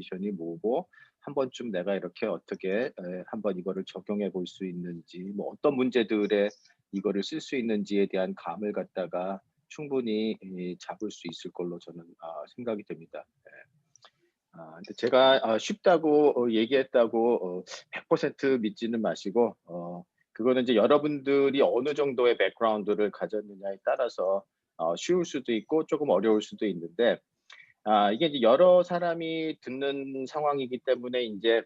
이 뭐고 한 번쯤 내가 이렇게 어떻게 한번 이거를 적용해 볼 수 있는지, 뭐 어떤 문제들에 이거를 쓸 수 있는지에 대한 감을 갖다가 충분히 잡을 수 있을 걸로 저는 생각이 됩니다. 예. 근데 제가 쉽다고 얘기했다고 100% 믿지는 마시고, 그거는 이제 여러분들이 어느 정도의 백그라운드를 가졌느냐에 따라서 쉬울 수도 있고 조금 어려울 수도 있는데, 이게 이제 여러 사람이 듣는 상황이기 때문에 인제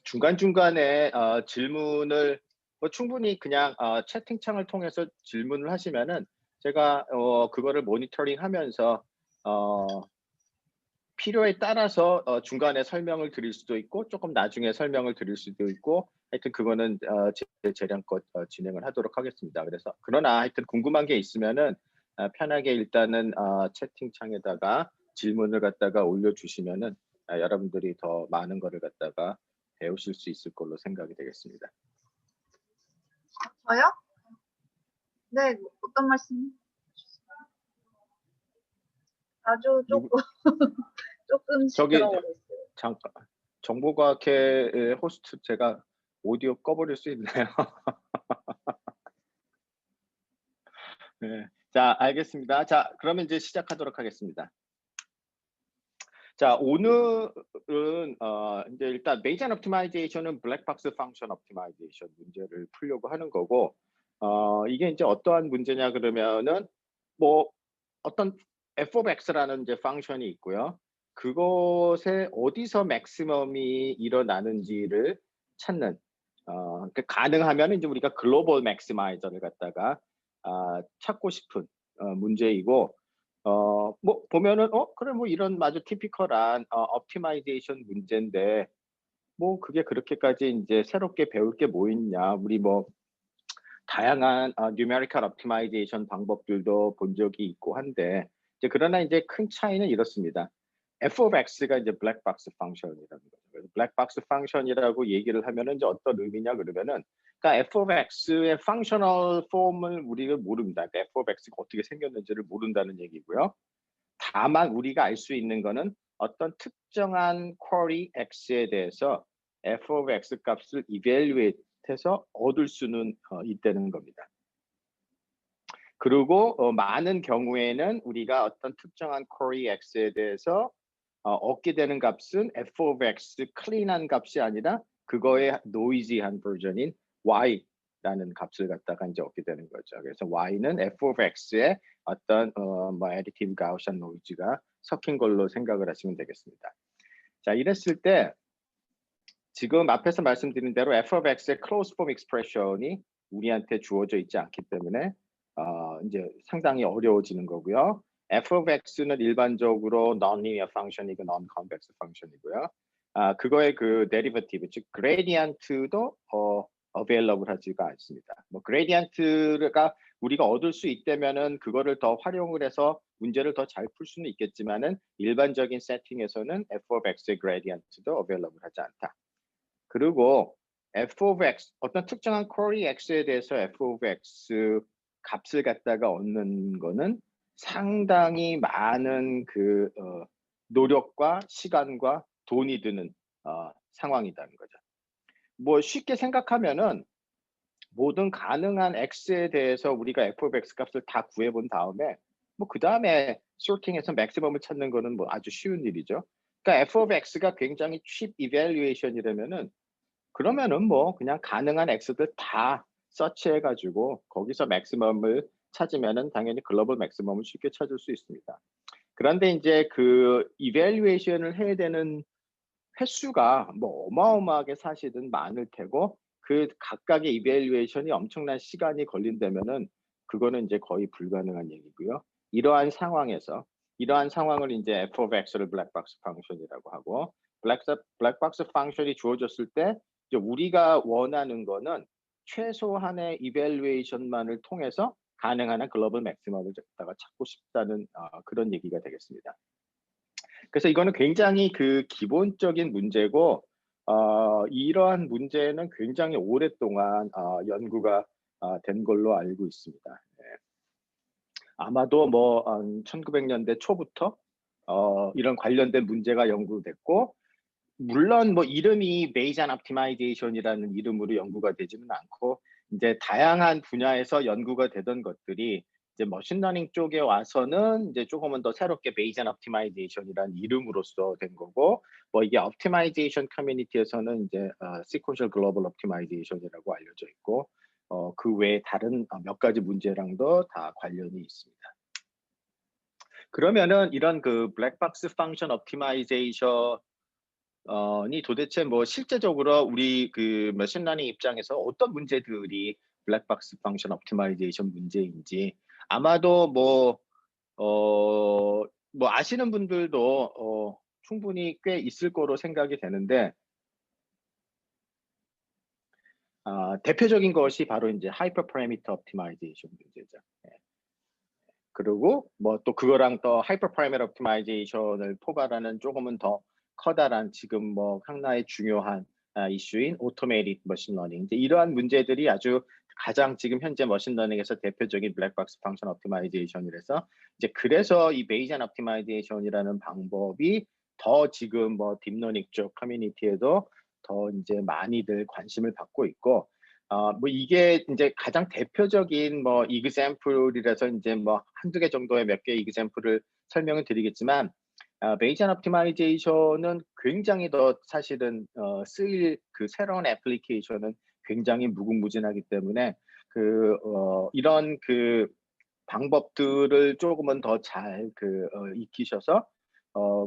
중간중간에 질문을 뭐 충분히 그냥 채팅창을 통해서 질문을 하시면은 제가 그거를 모니터링하면서 어 필요에 따라서 중간에 설명을 드릴 수도 있고 쪼끔 나중에 설명을 드릴 수도 있고, 하여튼 그거는 제 재량껏 진행을 하도록 하겠습니다. 그래서 그러나 하여튼 궁금한 게 있으면은 편하게 일단은 채팅창에다가 질문을 갖다가 올려주시면은 여러분들이 더 많은 거를 갖다가 배우실 수 있을 걸로 생각이 되겠습니다. 저요? 네. 어떤 말씀? 아주 누구 쪼끔씩 저기 들어오고 있어요. 잠깐, 정보과학회의 호스트 제가 오디오 꺼 버릴 수 있나요? 네. 자, 알겠습니다. 자, 그러면 이제 시작하도록 하겠습니다. 자, 오늘은 인제 일단 Bayesian Optimization은 블랙박스 펑션 옵티마이제이션 문제를 풀려고 하는 거고, 이게 인제 어떠한 문제냐 그러면은 뭐 어떤 f of x라는 이제 펑션이 있고요. 그것에 어디서 맥시멈이 일어나는지를 찾는, 그러니까 가능하면은 이제 우리가 글로벌 맥시마이저를 갖다가 찾고 싶은 문제이고, 뭐 보면은 그래 뭐 이런 아주 티피컬한 옵티마이제이션 문제인데 뭐 그게 그렇게까지 인제 새롭게 배울 게 뭐 있냐. 우리 뭐 다양한 numerical optimization 방법들도 본 적이 있고 한데, 이제 그러나 이제 큰 차이는 이렇습니다. f of x가 이제 블랙박스 펑션이라는 거죠. 그래서 블랙박스 펑션이라고 얘기를 하면은 이제 어떤 의미냐 그러면은, 그러니까 f of x의 functional form을 우리가 모릅니다. 그러니까 f of x가 어떻게 생겼는지를 모른다는 얘기고요. 다만 우리가 알 수 있는 거는 어떤 특정한 쿼리 x에 대해서 f of x 값을 evaluate 해서 얻을 수는 있다는 겁니다. 그리고 많은 경우에는 우리가 어떤 특정한 쿼리 x에 대해서 얻게 되는 값은 f of x 클린한 값이 아니라 그거의 노이지한 버전인 y라는 값을 갖다가 이제 얻게 되는 거죠. 그래서 y는 f of x의 어떤 뭐 additive Gaussian noise가 섞인 걸로 생각을 하시면 되겠습니다. 자, 이랬을 때 지금 앞에서 말씀드린 대로 f of x의 closed form expression이 우리한테 주어져 있지 않기 때문에 이제 상당히 어려워지는 거고요. f of x는 일반적으로 non-linear function이고 non-convex function이고요. 그거의 그 derivative, 즉 gradient도 available 하지가 않습니다. 뭐 gradient가 우리가 얻을 수 있다면은 그거를 더 활용을 해서 문제를 더 잘 풀 수는 있겠지만은 일반적인 세팅에서는 f of x의 gradient도 available 하지 않다. 그리고 f of x, 어떤 특정한 쿼리 x에 대해서 f of x 값을 갖다가 얻는 거는 상당히 많은 그 노력과 시간과 돈이 드는 상황이라는 거죠. 뭐 쉽게 생각하면은 모든 가능한 x에 대해서 우리가 f of x 값을 다 구해 본 다음에 뭐 그다음에 sorting해서 맥시멈을 찾는 거는 뭐 아주 쉬운 일이죠. 그러니까 f of x가 굉장히 cheap evaluation이라면은, 그러면은 뭐 그냥 가능한 x들 다 서치해 가지고 거기서 맥시멈을 찾으면은 당연히 글로벌 맥시멈을 쉽게 찾을 수 있습니다. 그런데 인제 그 이밸류에이션을 해야 되는 횟수가 뭐 어마어마하게 사실은 많을 테고, 그 각각의 이밸류에이션이 엄청난 시간이 걸린다면은 그거는 인제 거의 불가능한 얘기고요. 이러한 상황을 인제 f of x를 블랙박스 펑션이라고 하고, 블랙박스 펑션이 주어졌을 때 이제 우리가 원하는 거는 최소한의 이밸류에이션만을 통해서 가능한 한 글로벌 맥시멈을 갖다가 찾고 싶다는 그런 얘기가 되겠습니다. 그래서 이거는 굉장히 그 기본적인 문제고, 이러한 문제는 굉장히 오랫동안 연구가 된 걸로 알고 있습니다. 네. 아마도 뭐 1900년대 초부터 이런 관련된 문제가 연구됐고, 물론 뭐 이름이 Bayesian Optimization이라는 이름으로 연구가 되지는 않고 이제 다양한 분야에서 연구가 되던 것들이 이제 머신러닝 쪽에 와서는 이제 조금은 더 새롭게 Bayesian Optimization이라는 이름으로써 된 거고, 뭐 이게 Optimization 커뮤니티에서는 이제 Sequential Global Optimization이라고 알려져 있고, 그 외에 다른 몇 가지 문제랑도 다 관련이 있습니다. 그러면은 이런 그 블랙박스 펑션 옵티마이제이션 이 도대체 뭐 실제적으로 우리 그 머신러닝 입장에서 어떤 문제들이 블랙박스 펑션 옵티마이제이션 문제인지 아마도 뭐 아시는 분들도 충분히 꽤 있을 거로 생각이 되는데, 대표적인 것이 바로 이제 하이퍼 파라미터 옵티마이제이션 문제죠. 예. 그리고 뭐 또 그거랑 또 하이퍼 파라미터 옵티마이제이션을 포괄하는 조금은 더 커다란 지금 뭐 하나의 중요한 이슈인 오토메이티드 머신러닝, 이제 이러한 문제들이 아주 가장 지금 현재 머신러닝에서 대표적인 블랙박스 펑션 옵티마이제이션이라서 이제 그래서 이 베이지안 옵티마이제이션이라는 방법이 더 지금 뭐 딥러닝 쪽 커뮤니티에도 더 이제 많이들 관심을 받고 있고, 뭐 이게 이제 가장 대표적인 뭐 example이라서 이제 뭐 한두 개 정도의 몇 개의 example을 설명을 드리겠지만, 베이지안 옵티마이제이션은 굉장히 더 사실은 쓰일 그 새로운 애플리케이션은 굉장히 무궁무진하기 때문에 이런 그 방법들을 조금은 더 잘 익히셔서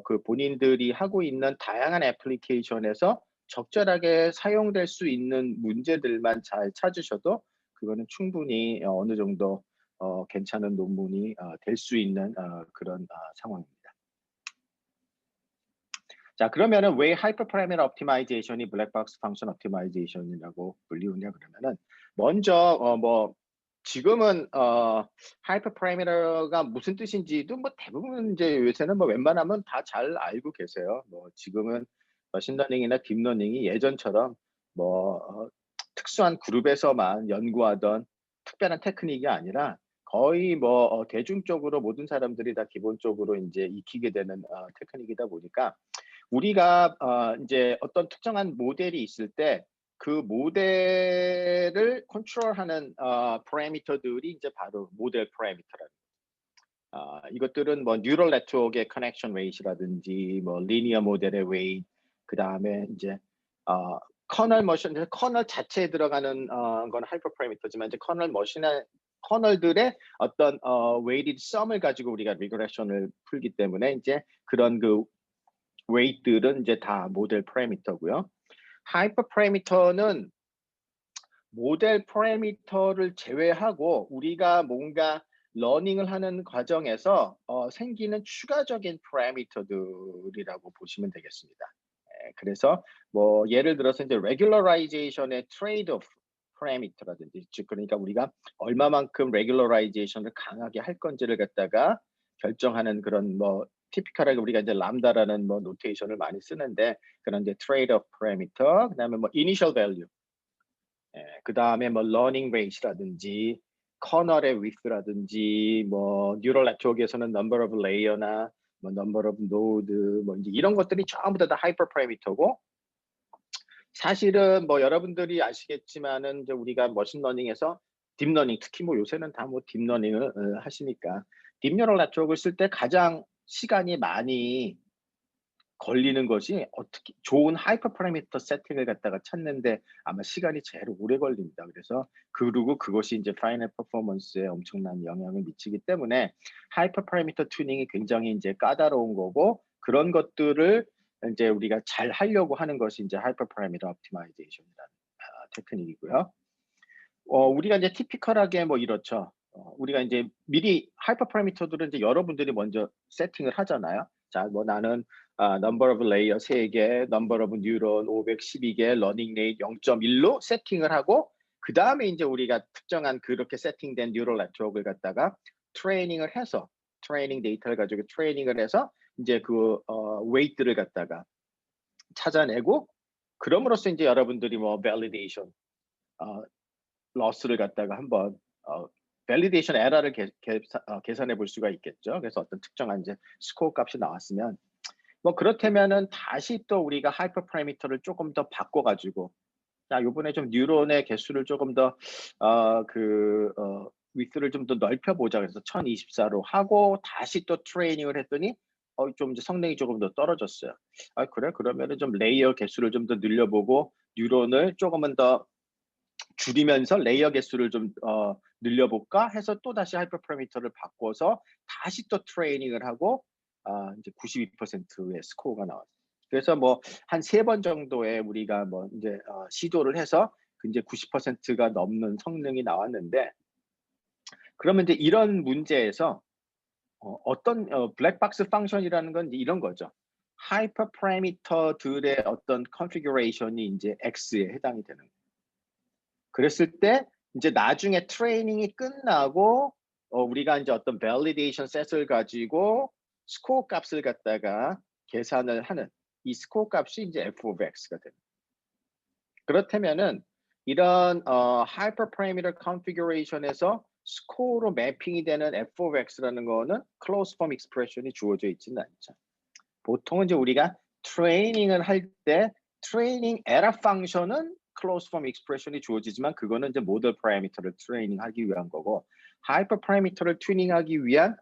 그 본인들이 하고 있는 다양한 애플리케이션에서 적절하게 사용될 수 있는 문제들만 잘 찾으셔도 그거는 충분히 어느 정도 괜찮은 논문이 될 수 있는 그런 상황입니다. 자, 그러면은 왜 하이퍼파라미터 옵티마이제이션이 블랙박스 펑션 옵티마이제이션이라고 불리우냐 그러면은, 먼저 뭐 지금은 하이퍼파라미터가 무슨 뜻인지도 뭐 대부분 이제 요새는 뭐 웬만하면 다 잘 알고 계세요. 뭐 지금은 머신러닝이나 딥러닝이 예전처럼 뭐 특수한 그룹에서만 연구하던 특별한 테크닉이 아니라 거의 뭐 대중적으로 모든 사람들이 다 기본적으로 이제 익히게 되는 테크닉이다 보니까, 우리가 이제 어떤 특정한 모델이 있을 때 그 모델을 컨트롤하는 파라미터들이 이제 바로 모델 파라미터라는, 이것들은 뭐 뉴럴 네트워크의 커넥션 웨이트라든지 뭐 리니어 모델의 웨이트, 그다음에 이제 커널 자체에 들어가는 건 하이퍼 파라미터지만, 이제 커널들의 어떤 웨이티드 썸을 가지고 우리가 리그레션을 풀기 때문에 이제 그런 그 웨이트들은 이제 다 모델 파라미터고요. 하이퍼 파라미터는 모델 파라미터를 제외하고 우리가 뭔가 러닝을 하는 과정에서 생기는 추가적인 파라미터들이라고 보시면 되겠습니다. 그래서 뭐 예를 들어서 이제 레귤러라이제이션의 트레이드오프 파라미터라든지, 즉 그러니까 우리가 얼마만큼 레귤러라이제이션을 강하게 할 건지를 갖다가 결정하는 그런 뭐 티피컬하게 우리가 이제 람다라는 뭐 노테이션을 많이 쓰는데, 그런 이제 트레이드오프 파라미터, 그다음에 뭐 이니셜 밸류, 그다음에 뭐 러닝 레이트라든지 커널의 width라든지, 뭐 뉴럴 네트워크에서는 number of layer나 뭐 number of node, 뭐 이제 이런 것들이 전부 다 하이퍼 파라미터고, 사실은 뭐 여러분들이 아시겠지만은 이제 우리가 머신러닝에서 딥러닝, 특히 뭐 요새는 다 뭐 딥러닝을 하시니까 딥뉴럴 네트워크를 쓸 때 가장 시간이 많이 걸리는 것이 어떻게 좋은 하이퍼 파라미터 세팅을 갖다가 찾는데 아마 시간이 제일 오래 걸립니다. 그래서 그리고 그것이 이제 파이널 퍼포먼스에 엄청난 영향을 미치기 때문에 하이퍼 파라미터 튜닝이 굉장히 이제 까다로운 거고, 그런 것들을 이제 우리가 잘 하려고 하는 것이 이제 하이퍼 파라미터 옵티마이제이션이라는 테크닉이고요. 우리가 이제 티피컬하게 뭐 이렇죠. 우리가 이제 미리 하이퍼 파라미터들은 이제 여러분들이 먼저 세팅을 하잖아요. 자, 뭐 나는 number of layer 3개, number of neuron 512개, learning rate 0.1로 세팅을 하고, 그다음에 이제 우리가 특정한 그렇게 세팅된 뉴럴 네트워크를 갖다가 트레이닝을 해서, 트레이닝 데이터를 가지고 트레이닝을 해서 이제 그 웨이트를 갖다가 찾아내고, 그럼으로써 이제 여러분들이 뭐 validation 로스를 갖다가 한번 밸리데이션 에러를 계산해 볼 수가 있겠죠. 그래서 어떤 특정한 이제 스코어 값이 나왔으면 뭐 그렇다면은 다시 또 우리가 하이퍼 파라미터를 조금 더 바꿔 가지고 자 요번에 좀 뉴런의 개수를 조금 더 위스를 좀 더 넓혀 보자 그래서 1024로 하고 다시 또 트레이닝을 했더니 좀 이제 성능이 조금 더 떨어졌어요. '아 그래? 그러면은 좀 레이어 개수를 좀 더 늘려 보고 뉴런을 조금은 더 줄이면서 레이어 개수를 좀 늘려 볼까?' 해서 또다시 하이퍼 파라미터를 바꿔서 다시 또 트레이닝을 하고 인제 92%의 스코어가 나왔어요. 그래서 뭐 한 3번 정도의 우리가 뭐 인제 시도를 해서 그 인제 90%가 넘는 성능이 나왔는데 그러면 이제 이런 문제에서 어떤 블랙박스 펑션이라는 건 이제 이런 거죠. 하이퍼 파라미터들의 어떤 컨피규레이션이 인제 X에 해당이 되는 거예요. 그랬을 때 인제 나중에 트레이닝이 끝나고 우리가 인제 어떤 validation set을 가지고 스코어 값을 갖다가 계산을 하는 이 스코어 값이 인제 f of x가 됩니다. 그렇다면은 이런 하이퍼 파라미터 컨피규레이션에서 스코어로 매핑이 되는 f of x라는 거는 클로즈 폼 익스프레션이 주어져 있지는 않죠. 보통은 이제 우리가 트레이닝을 할 때 트레이닝 에러 펑션은 클로즈 폼 익스프레션이 주어지지만 그거는 이제 모델 파라미터를 트레이닝하기 위한 거고 하이퍼 파라미터를 튜닝하기 위한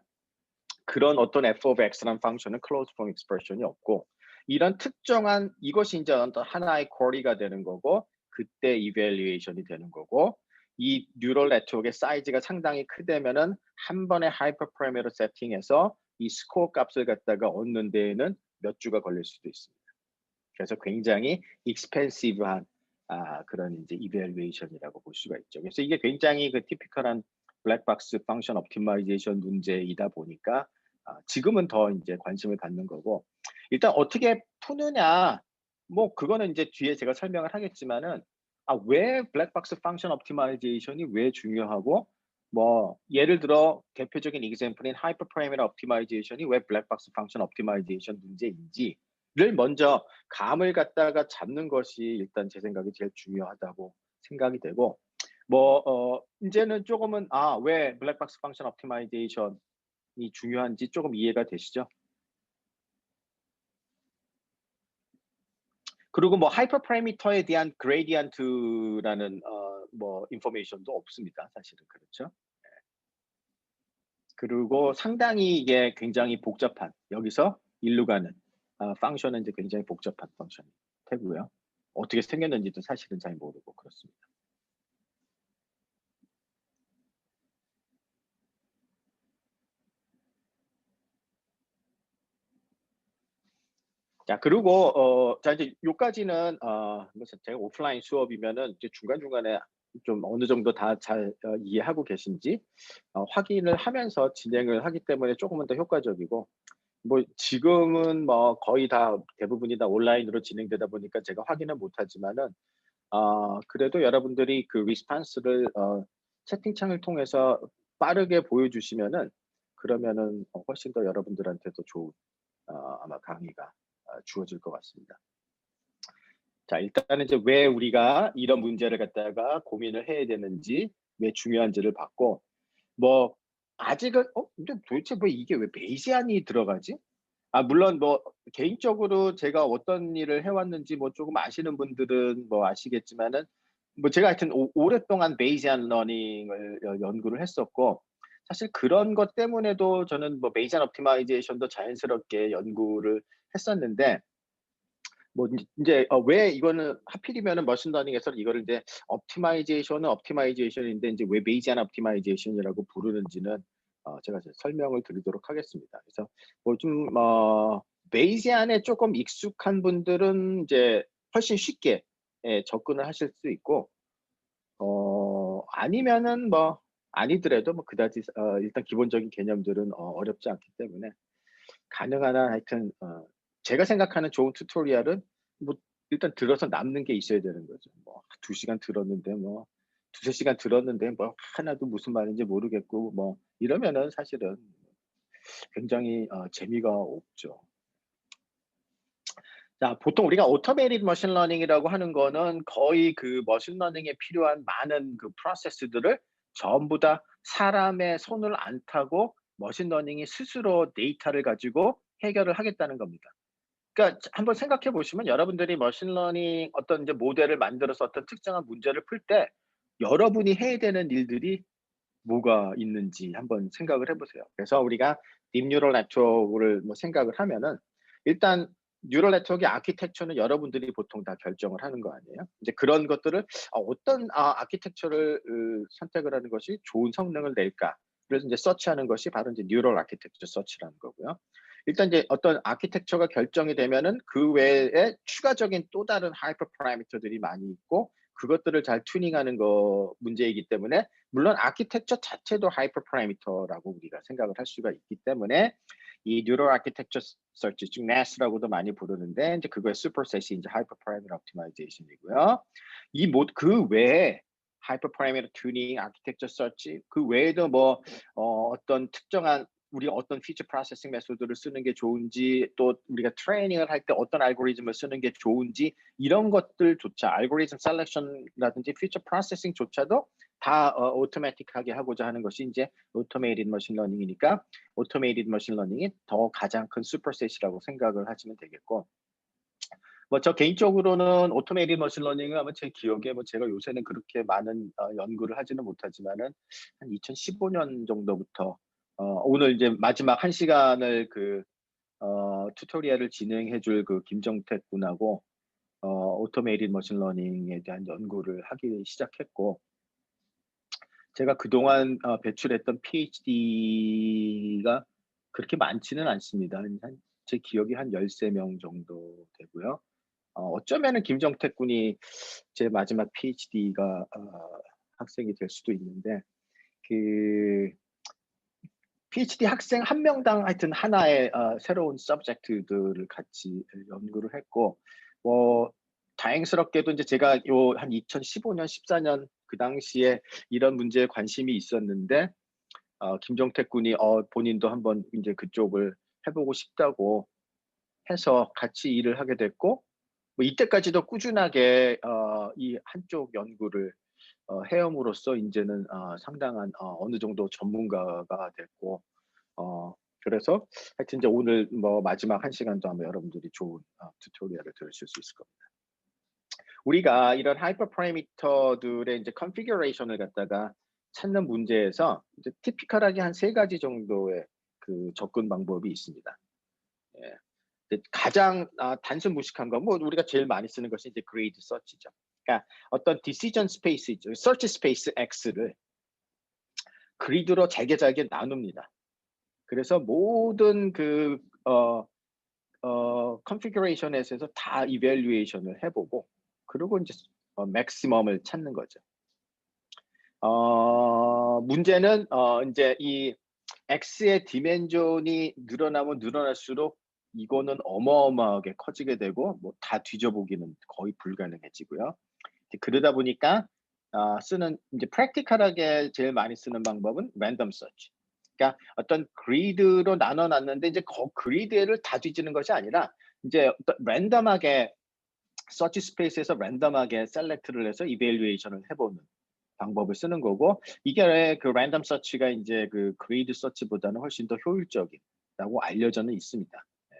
그런 어떤 f of x라는 펑션은 클로즈 폼 익스프레션이 없고 이런 특정한 이것이 인제 어떤 하나의 쿼리가 되는 거고 그때 이밸류에이션이 되는 거고 이 뉴럴 네트워크의 사이즈가 상당히 크다면은 한 번에 하이퍼 파라미터 세팅해서 이 스코어 값을 갖다가 얻는 데에는 몇 주가 걸릴 수도 있습니다. 그래서 굉장히 expensive한 그런 인제 이밸류에이션이라고 볼 수가 있죠. 그래서 이게 굉장히 그 티피컬한 블랙박스 펑션 옵티마이제이션 문제이다 보니까 지금은 더 인제 관심을 갖는 거고 일단 어떻게 푸느냐 뭐 그거는 인제 뒤에 제가 설명을 하겠지만은 왜 블랙박스 펑션 옵티마이제이션이 왜 중요하고 뭐 예를 들어 대표적인 example인 하이퍼 파라미터 옵티마이제이션이 왜 블랙박스 펑션 옵티마이제이션 문제인지를 먼저 감을 갖다가 잡는 것이 일단 제 생각에 제일 중요하다고 생각이 되고 뭐 인제는 쪼금은 왜 블랙박스 펑션 옵티마이제이션이 중요한지 쪼금 이해가 되시죠? 그리고 뭐 하이퍼 파라미터에 대한 그레디언트라는 뭐 인포메이션도 없습니다. 사실은 그렇죠. 그리고 상당히 이게 굉장히 복잡한 여기서 일로 가는 펑션은 이제 굉장히 복잡한 펑션이 되고요. 어떻게 생겼는지도 사실은 잘 모르고 그렇습니다. 자 그리고 자 이제 요까지는 뭐 제가 오프라인 수업이면은 이제 중간중간에 좀 어느 정도 다 잘 이해하고 계신지 확인을 하면서 진행을 하기 때문에 쪼금은 더 효과적이고 뭐 지금은 뭐 거의 다 대부분이 다 온라인으로 진행되다 보니까 제가 확인은 못 하지만은 그래도 여러분들이 그 리스폰스를 채팅창을 통해서 빠르게 보여주시면은 그러면은 훨씬 더 여러분들한테도 좋은 아마 강의가 주어질 것 같습니다. 자 일단은 이제 왜 우리가 이런 문제를 갖다가 고민을 해야 되는지 왜 중요한지를 봤고 뭐 아직은 근데 도대체 왜 이게 왜 베이시안이 들어가지? 물론 뭐 개인적으로 제가 어떤 일을 해 왔는지 뭐 조금 아시는 분들은 뭐 아시겠지만은 뭐 제가 하여튼 오랫동안 베이시안 러닝을 연구를 했었고 사실 그런 것 때문에도 저는 뭐 베이시안 옵티마이제이션도 자연스럽게 연구를 했었는데 뭐 인제 왜 이거는 하필이면은 머신러닝에서 이거를 인제 옵티마이제이션은 옵티마이제이션인데 인제 왜 베이지안 옵티마이제이션이라고 부르는지는 제가 이제 설명을 드리도록 하겠습니다. 그래서 뭐 좀 베이지안에 쪼끔 익숙한 분들은 인제 훨씬 쉽게 접근을 하실 수 있고 아니면은 뭐 아니더라도 뭐 그다지 일단 기본적인 개념들은 어렵지 않기 때문에 가능한 한 하여튼 제가 생각하는 좋은 튜토리얼은 뭐 일단 들어서 남는 게 있어야 되는 거죠. 뭐 2 시간 들었는데 뭐 2-3 시간 들었는데 뭐 하나도 무슨 말인지 모르겠고 뭐 이러면은 사실은 굉장히 재미가 없죠. 자 보통 우리가 오토메이티드 머신 러닝이라고 하는 거는 거의 그 머신 러닝에 필요한 많은 그 프로세스들을 전부 다 사람의 손을 안 타고 머신 러닝이 스스로 데이터를 가지고 해결을 하겠다는 겁니다. 그러니까 한번 생각해 보시면 여러분들이 머신러닝 어떤 이제 모델을 만들어서 어떤 특정한 문제를 풀 때 여러분이 해야 되는 일들이 뭐가 있는지 한번 생각을 해 보세요. 그래서 우리가 딥 뉴럴 네트워크를 뭐 생각을 하면은 일단 뉴럴 네트워크의 아키텍처는 여러분들이 보통 다 결정을 하는 거 아니에요? 이제 그런 것들을 어떤 아키텍처를 선택을 하는 것이 좋은 성능을 낼까? 그래서 이제 서치하는 것이 바로 이제 뉴럴 아키텍처 서치라는 거고요. 일단 이제 어떤 아키텍처가 결정이 되면은 그 외에 추가적인 또 다른 하이퍼 파라미터들이 많이 있고 그것들을 잘 튜닝하는 거 문제이기 때문에 물론 아키텍처 자체도 하이퍼 파라미터라고 우리가 생각을 할 수가 있기 때문에 이 뉴럴 아키텍처 서치 즉 NAS라고도 많이 부르는데 이제 그거의 슈퍼셋이 이제 하이퍼 파라미터 옵티마이제이션이고요. 그 외에 하이퍼 파라미터 튜닝, 아키텍처 서치 그 외에도 뭐 어떤 특정한 우리가 어떤 피처 프로세싱 메소드를 쓰는 게 좋은지 또 우리가 트레이닝을 할 때 어떤 알고리즘을 쓰는 게 좋은지 이런 것들조차 알고리즘 셀렉션이라든지 피처 프로세싱조차도 다 오토매틱하게 하고자 하는 것이 이제 오토메이티드 머신러닝이니까 오토메이티드 머신러닝이 더 가장 큰 슈퍼셋이라고 생각을 하시면 되겠고 뭐 저 개인적으로는 오토메이티드 머신러닝은 아마 제 기억에 뭐 제가 요새는 그렇게 많은 연구를 하지는 못하지만은 한 2015년 정도부터 오늘 이제 마지막 1시간을 그 튜토리얼을 진행해 줄 그 김정택 군하고 오토메이티드 머신러닝에 대한 연구를 하기 시작했고 제가 그동안 배출했던 PhD가 그렇게 많지는 않습니다. 제 기억이 한 13명 정도 되고요. 어쩌면은 김정택 군이 제 마지막 PhD가 학생이 될 수도 있는데 그 PhD 학생 한 명당 하여튼 하나의 새로운 서브젝트들을 같이 연구를 했고 뭐 다행스럽게도 이제 제가 요 한 2015년, 14년 그 당시에 이런 문제에 관심이 있었는데 김정택 군이 본인도 한번 이제 그쪽을 해보고 싶다고 해서 같이 일을 하게 됐고 뭐 이때까지도 꾸준하게 이 한쪽 연구를 해옴으로써 인제는 상당한 어느 정도 전문가가 됐고 그래서 하여튼 이제 오늘 뭐 마지막 1시간도 아마 여러분들이 좋은 튜토리얼을 들으실 수 있을 겁니다. 우리가 이런 하이퍼 파라미터들의 이제 컨피규레이션을 갖다가 찾는 문제에서 이제 티피컬하게 한 3가지 정도의 그 접근 방법이 있습니다. 예. 이제 가장 단순 무식한 건 뭐 우리가 제일 많이 쓰는 것이 이제 그레이드 서치죠. 그러니까 어떤 디시전 스페이스 있죠. 서치 스페이스 X를 그리드로 잘게 나눕니다. 그래서 모든 그 컨피규레이션에서 다 이밸류에이션을 해보고 그리고 이제 맥시멈을 찾는 거죠. 문제는 인제 이 X의 디멘전이 늘어나면 늘어날수록 이거는 어마어마하게 커지게 되고 뭐 다 뒤져보기는 거의 불가능해지고요. 그러다 보니까 쓰는 이제 프랙티컬하게 제일 많이 쓰는 방법은 랜덤 서치. 그러니까 어떤 그리드로 나눠 놨는데 이제 그리드를 다 뒤지는 것이 아니라 인제 어떤 랜덤하게 서치 스페이스에서 랜덤하게 셀렉트를 해서 이밸류에이션을 해 보는 방법을 쓰는 거고 이게 그 랜덤 서치가 인제 그 그리드 서치보다는 훨씬 더 효율적이라고 알려져는 있습니다. 예.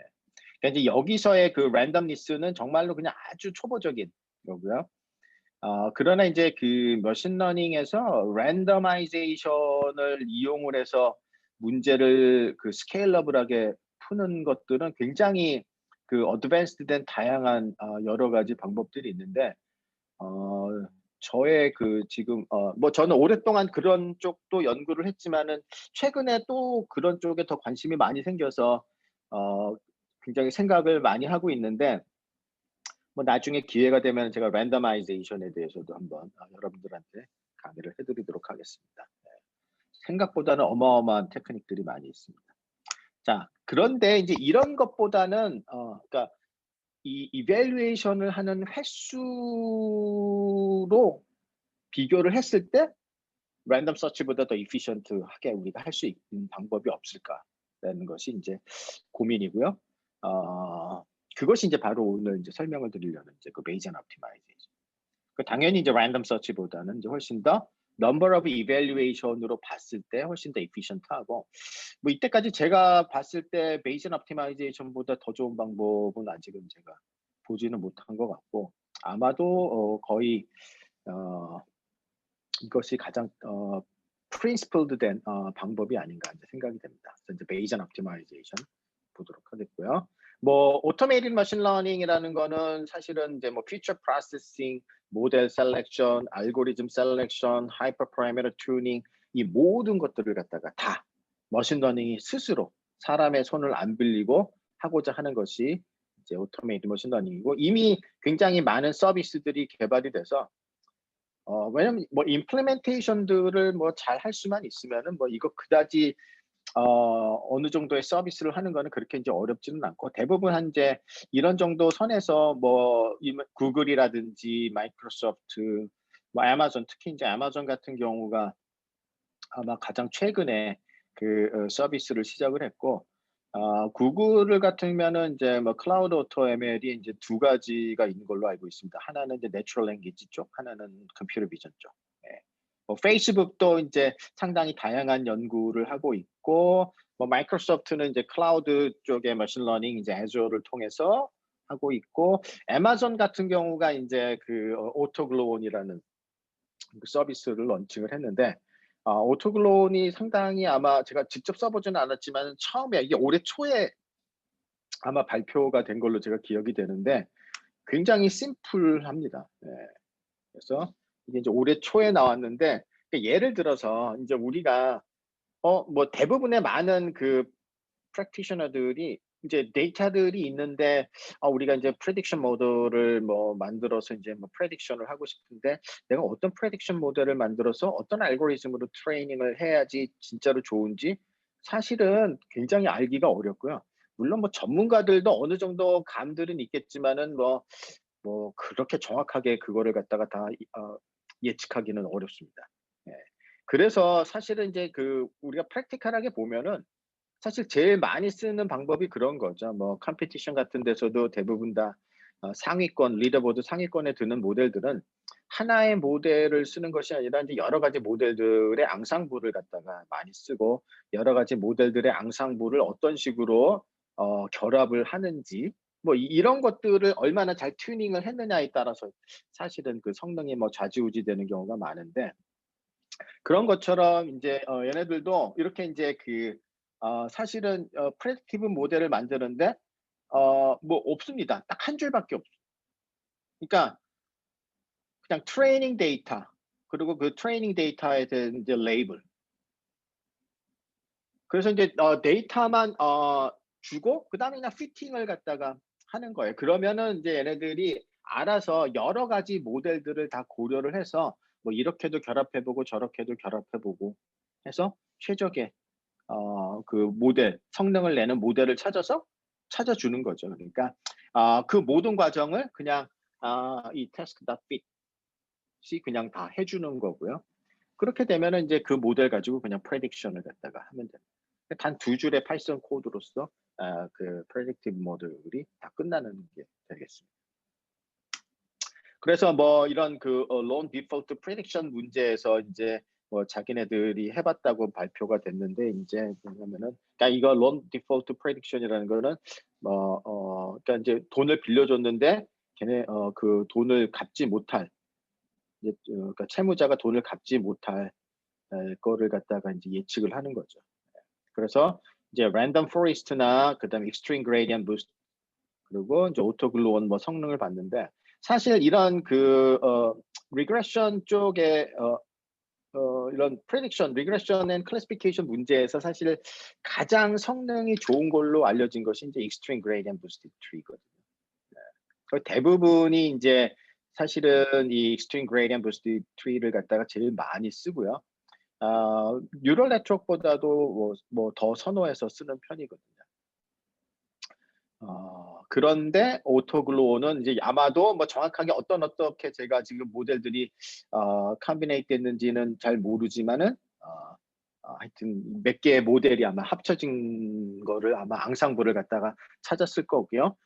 그러니까 이제 여기서의 그 랜덤니스는 정말로 그냥 아주 초보적인 거고요. 그러나 인제 그 머신러닝에서 랜더마이제이션을 이용을 해서 문제를 그 스케일러블하게 푸는 것들은 굉장히 그 어드밴스드 된 다양한 여러 가지 방법들이 있는데 어 저의 그 지금 뭐 저는 오랫동안 그런 쪽도 연구를 했지만은 최근에 또 그런 쪽에 더 관심이 많이 생겨서 어 굉장히 생각을 많이 하고 있는데 뭐 나중에 기회가 되면 제가 랜더마이제이션에 대해서도 한번 여러분들한테 강의를 해 드리도록 하겠습니다. 네. 생각보다는 어마어마한 테크닉들이 많이 있습니다. 자, 그런데 인제 이런 것보다는 그러니까 이 이밸류에이션을 하는 횟수로 비교를 했을 때 '랜덤 서치보다 더 이피션트하게 우리가 할 수 있는 방법이 없을까?'라는 것이 인제 고민이고요. 어 그것이 인제 바로 오늘 인제 설명을 드리려는 인제 그 베이지안 옵티마이제이션. 그 당연히 이제 랜덤 서치보다는 이제 훨씬 더 number of evaluation으로 봤을 때 훨씬 더 efficient하고 뭐 이때까지 제가 봤을 때 Bayesian optimization보다 더 좋은 방법은 아직은 제가 보지는 못한 것 같고 아마도 거의 이것이 가장 principled 된 방법이 아닌가 이제 생각이 됩니다. 그래서 이제 Bayesian optimization 보도록 하겠고요. 뭐 automated machine learning이라는 거는 사실은 이제 뭐 feature processing, model selection, algorithm selection, hyperparameter tuning 이 모든 것들을 갖다가 다 머신러닝이 스스로 사람의 손을 안 빌리고 하고자 하는 것이 이제 automated machine learning이고 이미 굉장히 많은 서비스들이 개발이 돼서 왜냐면 뭐 implementation들을 뭐 잘 할 수만 있으면은 뭐 이거 그다지 어느 정도의 서비스를 하는 거는 그렇게 이제 어렵지는 않고 대부분 현재 이런 정도 선에서 뭐 구글이라든지 마이크로소프트, 뭐 아마존 특히 이제 아마존 같은 경우가 아마 가장 최근에 그 서비스를 시작을 했고 구글 같으면은 이제 뭐 클라우드 오토 ML이 이제 두 가지가 있는 걸로 알고 있습니다. 하나는 이제 내추럴 랭귀지 쪽, 하나는 컴퓨터 비전 쪽. 예. 뭐 페이스북도 이제 상당히 다양한 연구를 하고 있고 뭐 마이크로소프트는 이제 클라우드 쪽의 머신러닝 이제 애주어를 통해서 하고 있고 아마존 같은 경우가 이제 그 오토글로온이라는 그 서비스를 런칭을 했는데 오토글론이 상당히 아마 제가 직접 써보지는 않았지만 처음에 이게 올해 초에 아마 발표가 된 걸로 제가 기억이 되는데 굉장히 심플합니다. 네. 그래서 이게 이제 올해 초에 나왔는데 예를 들어서 이제 우리가 뭐 대부분의 많은 그 practitioner들이 이제 데이터들이 있는데 우리가 이제 prediction 모델을 뭐 만들어서 이제 뭐 prediction을 하고 싶은데 내가 어떤 prediction 모델을 만들어서 어떤 알고리즘으로 트레이닝을 해야지 진짜로 좋은지 사실은 굉장히 알기가 어렵고요. 물론 뭐 전문가들도 어느 정도 감들은 있겠지만은 뭐 그렇게 정확하게 그거를 갖다가 다 예측하기는 어렵습니다. 예. 그래서 사실은 이제 그 우리가 practical하게 보면은 사실 제일 많이 쓰는 방법이 그런 거죠. 뭐 컴피티션 같은 데서도 대부분 다 상위권, 리더보드 상위권에 드는 모델들은 하나의 모델을 쓰는 것이 아니라 이제 여러 가지 모델들의 앙상블을 갖다가 많이 쓰고 여러 가지 모델들의 앙상블을 어떤 식으로 결합을 하는지 뭐 이런 것들을 얼마나 잘 튜닝을 했느냐에 따라서 사실은 그 성능이 뭐 좌지우지되는 경우가 많은데 그런 것처럼 인제 얘네들도 이렇게 인제 그 사실은 predictive 모델을 만드는데 뭐 없습니다. 딱 한 줄밖에 없어요. 그러니까 그냥 트레이닝 데이터 그리고 그 트레이닝 데이터에 대한 이제 레이블. 그래서 인제 데이터만 주고 그다음에 그냥 피팅을 갖다가 하는 거예요. 그러면은 인제 얘네들이 알아서 여러 가지 모델들을 다 고려를 해서 뭐 이렇게도 결합해 보고 저렇게도 결합해 보고 해서 최적의 그 모델, 성능을 내는 모델을 찾아주는 거죠. 그러니까 그 모든 과정을 그냥 이 task.fit이 그냥 다 해주는 거고요. 그렇게 되면은 이제 그 모델 가지고 그냥 prediction을 갖다가 하면 됩니다. 단 두 줄의 파이썬 코드로서 그 predictive 모델이 다 끝나는 게 되겠습니다. 그래서 뭐 이런 그 loan default prediction 문제에서 이제 뭐 자기네들이 해봤다고 발표가 됐는데 이제 뭐냐면은 그러니까 이거 loan default prediction이라는 거는 그러니까 이제 돈을 빌려줬는데 걔네 그 돈을 갚지 못할 이제 그러니까 채무자가 돈을 갚지 못할 거를 갖다가 이제 예측을 하는 거죠. 그래서 이제 random forest나 그다음에 extreme gradient boost 그리고 이제 오토글로온 뭐 성능을 봤는데 사실 이런 그 regression 쪽에 이런 prediction, regression and classification 문제에서 사실 가장 성능이 좋은 걸로 알려진 것이 이제 extreme gradient boosted tree거든요. 네. 그 대부분이 이제 사실은 이 extreme gradient boosted tree를 갖다가 제일 많이 쓰고요. 뉴럴 네트워크보다도 뭐 더 선호해서 쓰는 편이거든요. 그런데 오토글로우는 이제 아마도 뭐 정확하게 어떻게 제가 지금 모델들이 컴비네이트 됐는지는 잘 모르지만은 하여튼 몇 개의 모델이 아마 합쳐진 거를 아마 앙상블을 갖다가 찾았을 거고요.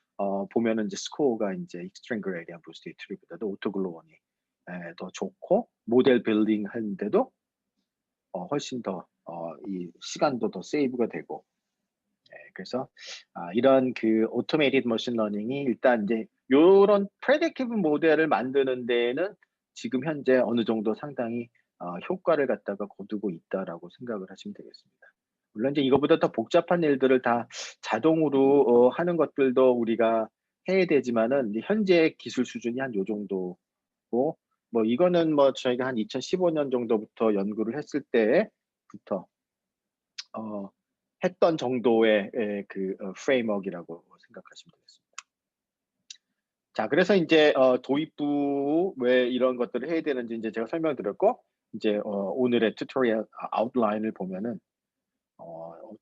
보면은 이제 스코어가 이제 익스트림 그레디언트 부스트 트리보다도 오토글로우이 더 좋고 모델 빌딩 하는데도 훨씬 더 이 시간도 더 세이브가 되고 그래서 이런 그 오토메이티드 머신 러닝이 일단 이제 요런 프레딕티브 모델을 만드는 데에는 지금 현재 어느 정도 상당히 효과를 갖다가 거두고 있다라고 생각을 하시면 되겠습니다. 물론 이제 이거보다 더 복잡한 일들을 다 자동으로 하는 것들도 우리가 해야 되지만은 이제 현재 기술 수준이 한 요 정도고 뭐 이거는 뭐 저희가 한 2015년 정도부터 연구를 했을 때부터 했던 정도의 그 프레임워크이라고 생각하시면 되겠습니다. 자, 그래서 이제 도입부 왜 이런 것들을 해야 되는지 이제 제가 설명드렸고 이제 오늘의 튜토리얼 아웃라인을 보면은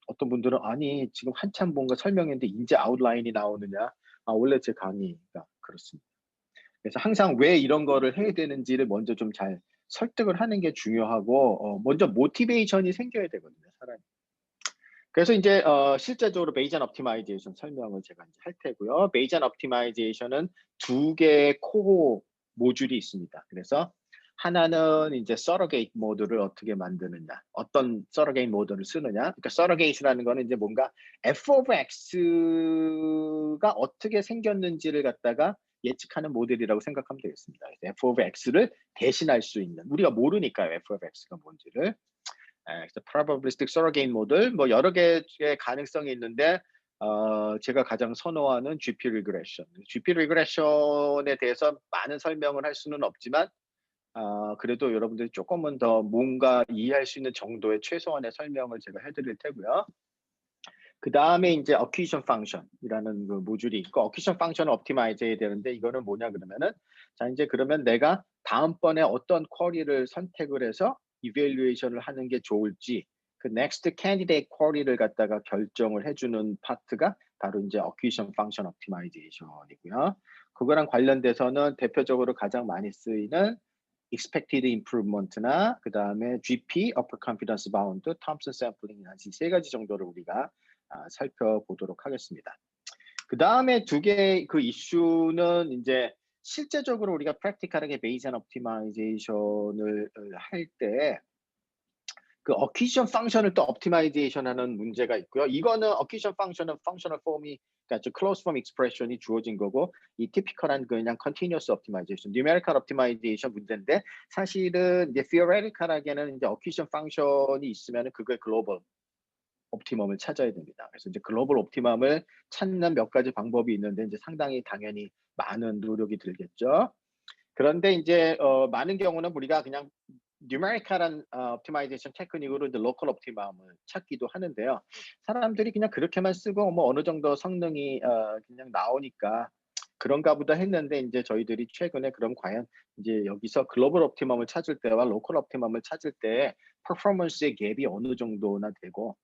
어떤 분들은 아니 지금 한참 뭔가 설명했는데 이제 아웃라인이 나오느냐? 원래 제 강의가 그렇습니다. 그래서 항상 왜 이런 거를 해야 되는지를 먼저 좀 잘 설득을 하는 게 중요하고 먼저 모티베이션이 생겨야 되거든요, 사람이. 그래서 이제 실제적으로 베이전 옵티마이제이션 설명을 제가 이제 할 테고요. 베이전 옵티마이제이션은 두 개의 코어 모듈이 있습니다. 그래서 하나는 이제 서러게이트 모드를 어떻게 만드느냐, 어떤 서러게이트 모드를 쓰느냐. 그러니까 서러게이트라는 거는 이제 뭔가 f of x가 어떻게 생겼는지를 갖다가 예측하는 모델이라고 생각하면 되겠습니다. f of x를 대신할 수 있는, 우리가 모르니까요, f of x가 뭔지를. 그래서 probabilistic surrogate 모델 뭐 여러 개의 가능성이 있는데 제가 가장 선호하는 GP regression. GP regression에 대해서 많은 설명을 할 수는 없지만 그래도 여러분들이 조금은 더 뭔가 이해할 수 있는 정도의 최소한의 설명을 제가 해드릴 테고요. 그 다음에 이제 acquisition function이라는 그 모듈이 있고 acquisition function을 optimize 해야 되는데 이거는 뭐냐 그러면은 자 이제 그러면 내가 다음번에 어떤 쿼리를 선택을 해서 evaluation을 하는 게 좋을지 그 next candidate 쿼리를 갖다가 결정을 해주는 파트가 바로 이제 acquisition function optimization이고요. 그거랑 관련돼서는 대표적으로 가장 많이 쓰이는 expected improvement나 그 다음에 GP, upper confidence bound, Thompson sampling 이 세 가지 정도를 우리가 살펴보도록 하겠습니다. 그 다음에 두 개의 그 이슈는 이제 실제적으로 우리가 프랙티컬하게 베이전 옵티마이제이션을 할 때 그 어퀴션 펑션을 또 옵티마이제이션하는 문제가 있고요. 이거는 어퀴션 펑션은 펑셔널 폼이 그러니까 좀 클로즈 폼 익스프레션이 주어진 거고 이 티피컬한 그냥 컨티뉴어스 옵티마이제이션, 뉴메리컬 옵티마이제이션 문제인데 사실은 이제 theoretical하게는 이제 어퀴션 펑션이 있으면은 그거의 글로벌 옵티멈을 찾아야 됩니다. 그래서 이제 글로벌 옵티멈을 찾는 몇 가지 방법이 있는데 이제 상당히 당연히 많은 노력이 들겠죠. 그런데 이제 많은 경우는 우리가 그냥 numerical한 optimization 테크닉으로 이제 local optimum을 찾기도 하는데요. 사람들이 그냥 그렇게만 쓰고 뭐 어느 정도 성능이 그냥 나오니까 그런가 보다 했는데 이제 저희들이 최근에 그럼 과연 이제 여기서 글로벌 옵티멈을 찾을 때와 로컬 옵티멈을 찾을 때 퍼포먼스의 갭이 어느 정도나 되고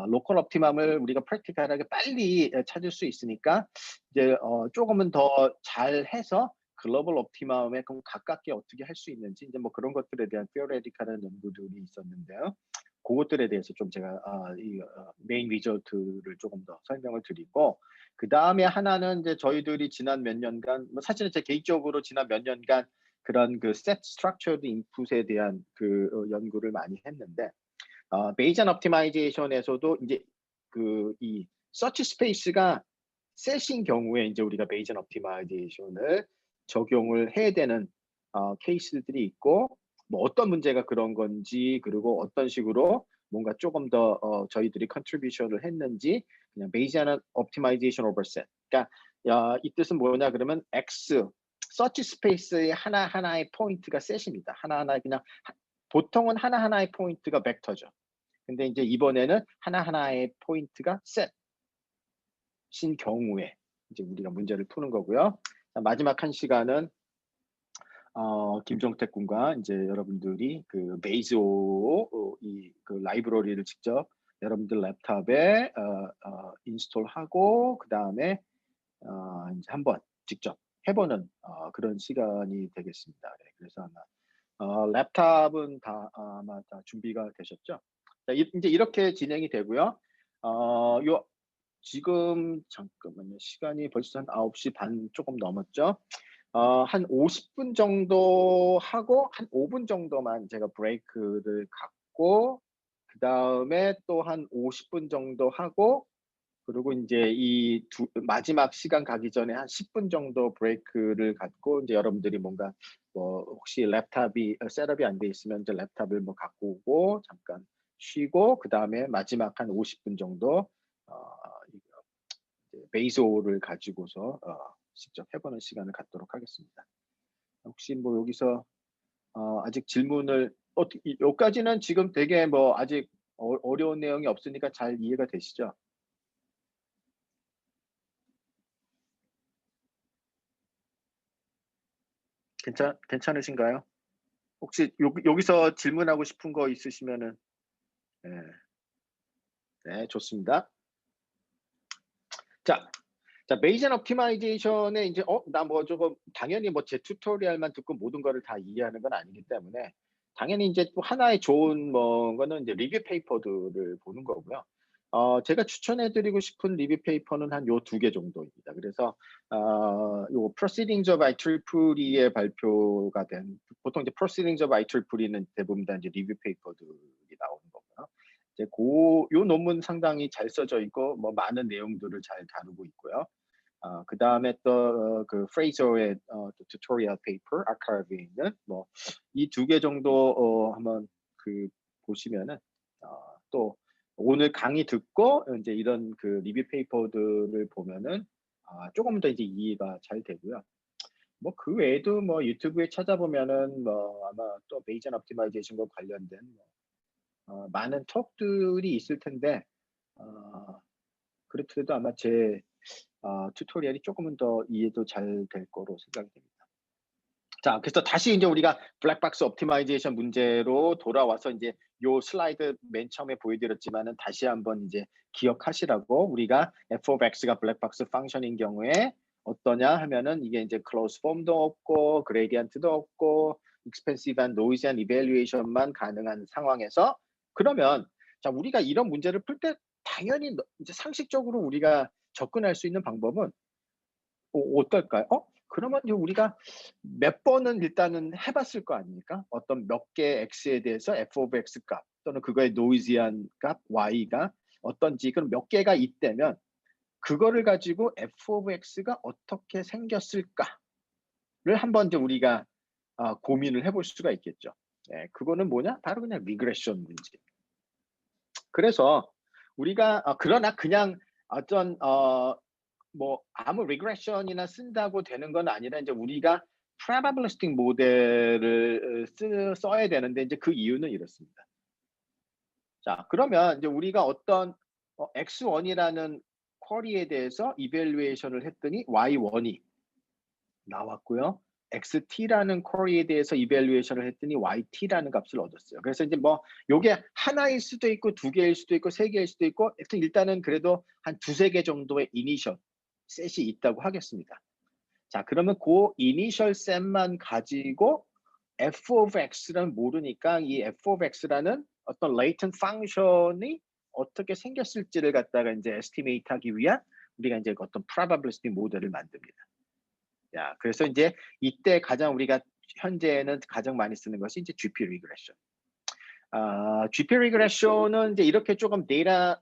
로컬 옵티멈을 우리가 프랙티컬하게 빨리 찾을 수 있으니까 이제 조금은 더 잘해서 글로벌 옵티멈에 좀 가깝게 어떻게 할 수 있는지 이제 뭐 그런 것들에 대한 theoretical한 연구들이 있었는데요. 그것들에 대해서 좀 제가 이 메인 리저트를 조금 더 설명을 드리고 그 다음에 하나는 이제 저희들이 지난 몇 년간 뭐 사실은 제 개인적으로 지난 몇 년간 그런 그 set structured input에 대한 그 연구를 많이 했는데 베이전 옵티마이제이션에서도 이제 그 이 서치 스페이스가 셋인 경우에 이제 우리가 베이전 옵티마이제이션을 적용을 해야 되는 케이스들이 있고 뭐 어떤 문제가 그런 건지 그리고 어떤 식으로 뭔가 조금 더 저희들이 컨트리뷰션을 했는지 그냥 베이전 옵티마이제이션 오버셋. 그러니까 이 뜻은 뭐냐 그러면 X 서치 스페이스의 하나하나의 포인트가 셋입니다. 하나하나 그냥 보통은 하나하나의 포인트가 벡터죠. 근데 이제 이번에는 하나하나의 포인트가 셋인 경우에 이제 우리가 문제를 푸는 거고요. 마지막 한 시간은 김종택 군과 이제 여러분들이 그 베이즈오 이 그 라이브러리를 직접 여러분들 랩탑에 인스톨하고 그 다음에 이제 한번 직접 해보는 그런 시간이 되겠습니다. 네, 그래서 아마 랩탑은 아마 다 준비가 되셨죠? 자, 이제 이렇게 진행이 되고요. 지금 잠깐만요. 시간이 벌써 한 9시 반 조금 넘었죠? 한 50분 정도 하고 한 5분 정도만 제가 브레이크를 갖고 그다음에 또 한 50분 정도 하고 그리고 인제 이 마지막 시간 가기 전에 한 10분 정도 브레이크를 갖고 인제 여러분들이 뭔가 뭐 혹시 랩탑이 셋업이 안 돼 있으면 이제 랩탑을 뭐 갖고 오고 잠깐 쉬고 그다음에 마지막 한 50분 정도 이거 이제 베이솔을 가지고서 직접 해 보는 시간을 갖도록 하겠습니다. 혹시 뭐 여기서 아직 질문을 요까지는 지금 되게 뭐 아직 어려운 내용이 없으니까 잘 이해가 되시죠? 괜찮으신가요? 혹시 여기서 질문하고 싶은 거 있으시면은 예. 네, 좋습니다. 자, 베이전 옵티마이제이션에 인제 나 뭐 저거 당연히 뭐 제 튜토리얼만 듣고 모든 거를 다 이해하는 건 아니기 때문에 당연히 인제 또 하나의 좋은 거는 인제 리뷰 페이퍼들을 보는 거고요. 제가 추천해 드리고 싶은 리뷰 페이퍼는 한 요 2개 정도입니다. 그래서 요 Proceedings of IEEE에 발표가 된 보통 이제 Proceedings of IEEE는 대부분 다 인제 리뷰 페이퍼들이 나오는 거고요. 이제 요 논문 상당히 잘 써져 있고 뭐 많은 내용들을 잘 다루고 있고요. 그다음에 또 그 프레이저의 또 튜토리얼 페이퍼 아카이브에 있는 뭐 이 2개 정도 한번 그 보시면은 또 오늘 강의 듣고 인제 이런 그 리뷰 페이퍼들을 보면은 쪼금 더 이제 이해가 잘 되고요. 뭐 그 외에도 뭐 유튜브에 찾아보면은 뭐 아마 또 베이전 옵티마이제이션과 관련된 많은 톡들이 있을 텐데 그렇더라도 아마 제 튜토리얼이 조금은 더 이해도 잘 될 거로 생각이 됩니다. 자, 그래서 다시 인제 우리가 블랙박스 옵티마이제이션 문제로 돌아와서 인제 요 슬라이드 맨 처음에 보여드렸지만은 다시 한번 인제 기억하시라고 우리가 f of x가 블랙박스 펑션인 경우에 어떠냐 하면은 이게 인제 클로즈 폼도 없고 그레디언트도 없고 expensive한 noisy evaluation만 가능한 상황에서 그러면 자 우리가 이런 문제를 풀 때 당연히 이제 상식적으로 우리가 접근할 수 있는 방법은 어떨까요? 그러면 이제 우리가 몇 번은 일단은 해 봤을 거 아닙니까? 어떤 몇 개의 x에 대해서 f of x 값 또는 그거의 노이즈한 값 y가 어떤지 그럼 몇 개가 있다면 그거를 가지고 f of x가 어떻게 생겼을까를 한번 이제 우리가 고민을 해볼 수가 있겠죠. 예, 그거는 뭐냐? 바로 그냥 리그레션 문제. 그래서 우리가 그러나 그냥 어떤 뭐 아무 리그레션이나 쓴다고 되는 건 아니라 인제 우리가 probabilistic 모델을 써야 되는데 인제 그 이유는 이렇습니다. 자, 그러면 이제 우리가 어떤 x1이라는 쿼리에 대해서 이밸류에이션을 했더니 y1이 나왔고요. XT라는 쿼리에 대해서 이밸류에이션을 했더니 YT라는 값을 얻었어요. 그래서 이제 뭐 요게 하나일 수도 있고 두 개일 수도 있고 세 개일 수도 있고 하여튼 일단은 그래도 한 두세 개 정도의 이니셜 셋이 있다고 하겠습니다. 자, 그러면 그 이니셜 셋만 가지고 f of x는 모르니까 이 f of x라는 어떤 latent function이 어떻게 생겼을지를 갖다가 이제 estimate 하기 위한 우리가 이제 어떤 probabilistic 모델을 만듭니다. 야, 그래서 이제 이때 가장 우리가 현재는 가장 많이 쓰는 것이 이제 GP 리그레션. GP 리그레션은 이제 이렇게 조금 데이터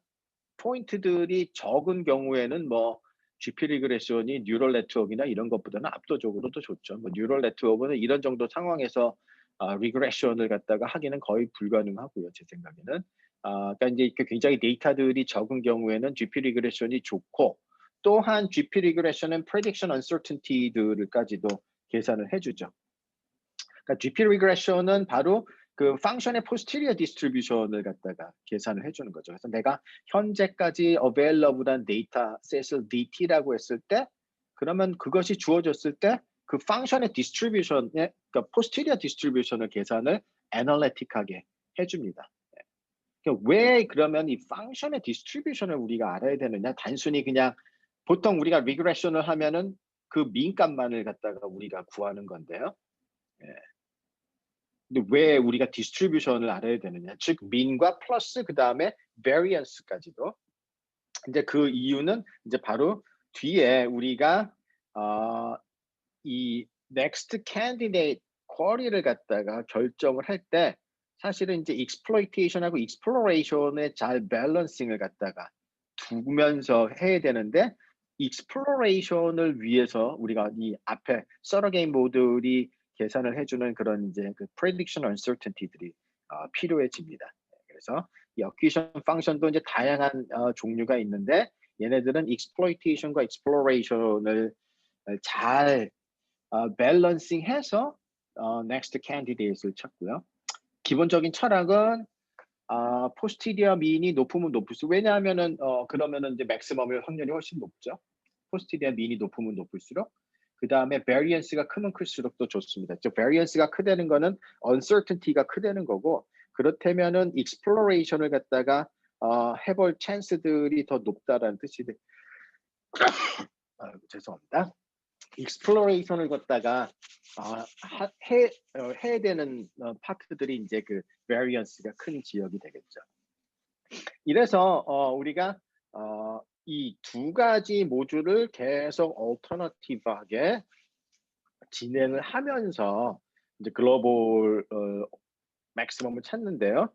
포인트들이 적은 경우에는 뭐 GP 리그레션이 뉴럴 네트워크나 이런 것보다는 압도적으로 더 좋죠. 뭐 뉴럴 네트워크는 이런 정도 상황에서 리그레션을 갖다가 하기는 거의 불가능하고요, 제 생각에는. 그러니까 이제 이렇게 굉장히 데이터들이 적은 경우에는 GP 리그레션이 좋고 또한 GP 리그레션은 prediction uncertainty들까지도 계산을 해주죠. 그러니까 GP 리그레션은 바로 그 펑션의 posterior distribution을 갖다가 계산을 해주는 거죠. 그래서 내가 현재까지 available한 데이터 셋을 DT라고 했을 때, 그러면 그것이 주어졌을 때 그 펑션의 distribution의 그러니까 posterior distribution을 계산을 analytic하게 해줍니다. 그러니까 왜 그러면 이 펑션의 디스트리뷰션을 우리가 알아야 되느냐? 단순히 그냥 보통 우리가 리그레션을 하면은 그 민값만을 갖다가 우리가 구하는 건데요. 예. 근데 왜 우리가 디스트리뷰션을 알아야 되느냐? 즉 민과 플러스 그다음에 베리언스까지도. 이제 그 이유는 이제 바로 뒤에 우리가 이 next candidate query를 갖다가 결정을 할 때 사실은 이제 exploitation하고 exploration의 잘 밸런싱을 갖다가 두면서 해야 되는데 exploration을 위해서 우리가 이 앞에 서러게인 모듈이 계산을 해주는 그런 이제 그 prediction uncertainty들이 필요해집니다. 그래서 이 acquisition function도 이제 다양한 종류가 있는데 얘네들은 exploitation과 exploration을 잘 밸런싱해서 next candidate을 찾고요. 기본적인 철학은 포스티리어 민이 높으면 높을수록 왜냐하면은 그러면은 이제 맥시멈일 확률이 훨씬 높죠. 포스티리어 민이 높으면 높을수록 그 다음에 variance가 크면 클수록 또 좋습니다. 즉 variance가 크다는 거는 uncertainty가 크다는 거고 그렇다면은 exploration을 갖다가 해볼 chance들이 더 높다라는 뜻이 돼. 죄송합니다. exploration을 갖다가 해야 되는 파트들이 이제 그 variance가 큰 지역이 되겠죠. 이래서 우리가 이 두 가지 모듈을 계속 alternative하게 진행을 하면서 이제 글로벌 맥시멈을 찾는데요.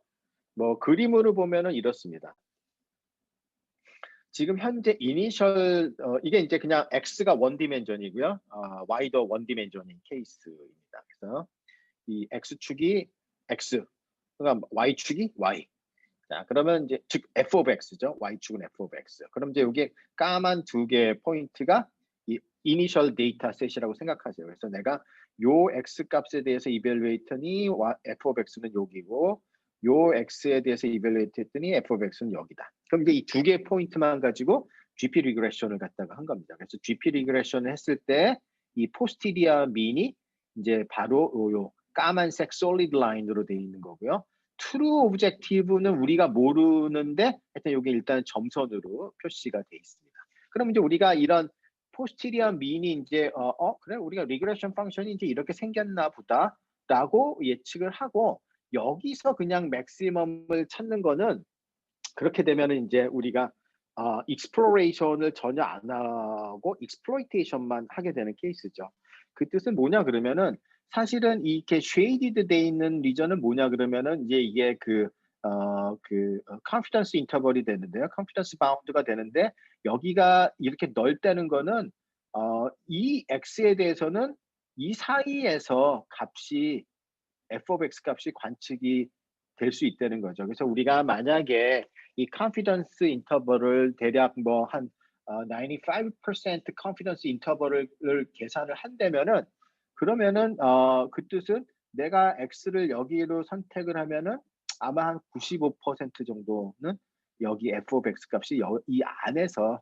뭐 그림으로 보면은 이렇습니다. 지금 현재 이니셜 이게 이제 그냥 x가 원 디멘전이고요. y도 원 디멘전인 케이스입니다. 그래서 이 x축이 x, 그러니까 y축이 y. 자, 그러면 이제 즉 f of x죠. y축은 f of x. 그럼 이제 여기 까만 두 개의 포인트가 이 이니셜 데이터셋이라고 생각하세요. 그래서 내가 요 x 값에 대해서 이벨루에이트 했더니 f of x는 여기고 요 x에 대해서 이벨루에이트 했더니 f of x는 여기다. 그럼 이제 이 두 개의 포인트만 가지고 GP 리그레션을 갖다가 한 겁니다. 그래서 GP 리그레션을 했을 때 이 포스티리아 민이 이제 바로 요 까만색 솔리드 라인으로 되어 있는 거고요. 트루 오브젝티브는 우리가 모르는데 하여튼 여기 일단 점선으로 표시가 돼 있습니다. 그럼 이제 우리가 이런 포스티리어 민이 이제 그래 우리가 리그레션 펑션이 이제 이렇게 생겼나 보다라고 예측을 하고 여기서 그냥 맥시멈을 찾는 거는 그렇게 되면은 이제 우리가 익스플로레이션을 전혀 안 하고 익스플로이테이션만 하게 되는 케이스죠. 그 뜻은 뭐냐 그러면은 사실은 이렇게 쉐이디드 돼 있는 리전은 뭐냐 그러면은 이제 이게 컨피던스 인터벌이 되는데요. 컨피던스 바운드가 되는데 여기가 이렇게 넓다는 거는 이 x에 대해서는 이 사이에서 값이 f of x 값이 관측이 될 수 있다는 거죠. 그래서 우리가 만약에 이 컨피던스 인터벌을 대략 뭐 한 95% 컨피던스 인터벌을 계산을 한다면은 그러면은 그 뜻은 내가 x를 여기로 선택을 하면은 아마 한 95% 정도는 여기 f of x 값이 이 안에서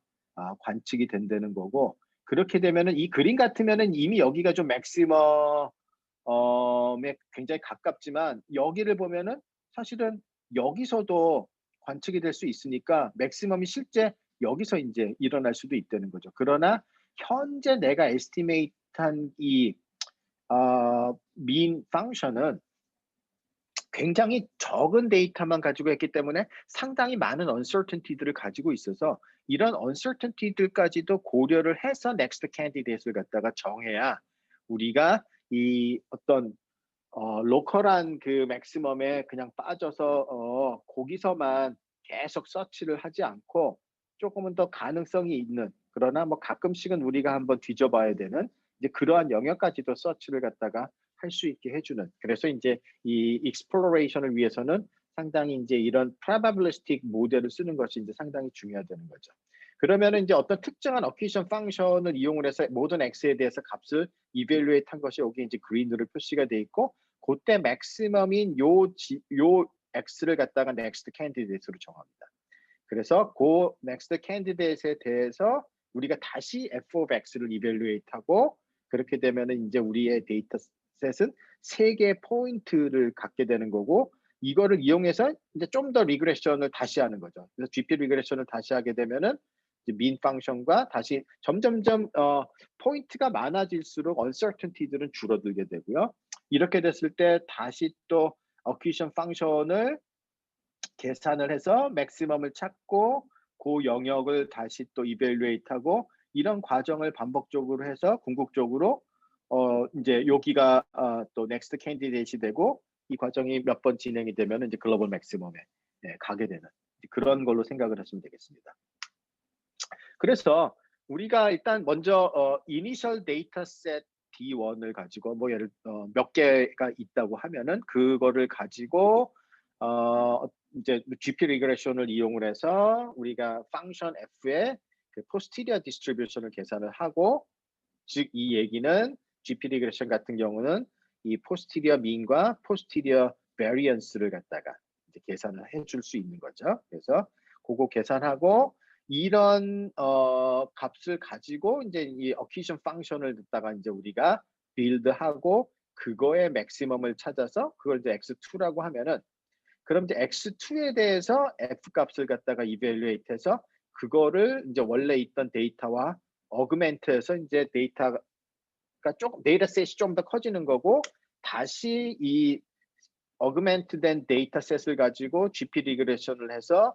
관측이 된다는 거고 그렇게 되면은 이 그림 같으면은 이미 여기가 좀 맥시멈 굉장히 가깝지만 여기를 보면은 사실은 여기서도 관측이 될 수 있으니까 맥시멈이 실제 여기서 이제 일어날 수도 있다는 거죠. 그러나 현재 내가 에스티메이트한 이 mean 펑션은 굉장히 적은 데이터만 가지고 했기 때문에 상당히 많은 uncertainty들을 가지고 있어서 이런 uncertainty들까지도 고려를 해서 next candidate을 갖다가 정해야 우리가 이 어떤 로컬한 그 맥시멈에 그냥 빠져서 거기서만 계속 서치를 하지 않고 조금은 더 가능성이 있는 그러나 뭐 가끔씩은 우리가 한번 뒤져봐야 되는 이제 그러한 영역까지도 서치를 갖다가 할 수 있게 해주는 그래서 이제 이 exploration을 위해서는 상당히 이제 이런 probabilistic 모델을 쓰는 것이 이제 상당히 중요하다는 거죠. 그러면은 이제 어떤 특정한 acquisition 펑션을 이용을 해서 모든 x에 대해서 값을 evaluate 한 것이 여기 이제 그린으로 표시가 돼 있고 그때 맥시멈인 요 x를 갖다가 next candidate로 정합니다. 그래서 그 next candidate에 대해서 우리가 다시 f of x를 evaluate 하고 그렇게 되면은 이제 우리의 데이터셋은 세 개의 포인트를 갖게 되는 거고 이거를 이용해서 이제 좀 더 리그레션을 다시 하는 거죠. 그래서 GP 리그레션을 다시 하게 되면은 mean 펑션과 다시 점점점 포인트가 많아질수록 uncertainty들은 줄어들게 되고요. 이렇게 됐을 때 다시 또 acquisition 펑션을 계산을 해서 맥시멈을 찾고 그 영역을 다시 또 evaluate하고 이런 과정을 반복적으로 해서 궁극적으로 이제 여기가 또 넥스트 캔디데이트이 되고 이 과정이 몇 번 진행이 되면 이제 글로벌 맥시멈에 가게 되는 그런 걸로 생각을 하시면 되겠습니다. 그래서 우리가 일단 먼저 이니셜 데이터셋 D1을 가지고 뭐 예를 몇 개가 있다고 하면은 그거를 가지고 이제 GP 리그레션을 이용을 해서 우리가 펑션 F의 그 포스티리어 디스트리뷰션을 계산을 하고, 즉 이 얘기는 GP 리그레션 같은 경우는 이 포스티리어 민과 포스티리어 베리언스를 갖다가 이제 계산을 해줄 수 있는 거죠. 그래서 그거 계산하고 이런 값을 가지고 이제 이 어퀴션 펑션을 듣다가 이제 우리가 빌드하고 그거의 맥시멈을 찾아서 그걸 이제 x2라고 하면은, 그럼 이제 x2에 대해서 f 값을 갖다가 이벨리에이트해서 그거를 이제 원래 있던 데이터와 어그멘트해서 이제 데이터가 조금 데이터셋이 좀 더 커지는 거고, 다시 이 어그멘트된 데이터셋을 가지고 GP 리그레션을 해서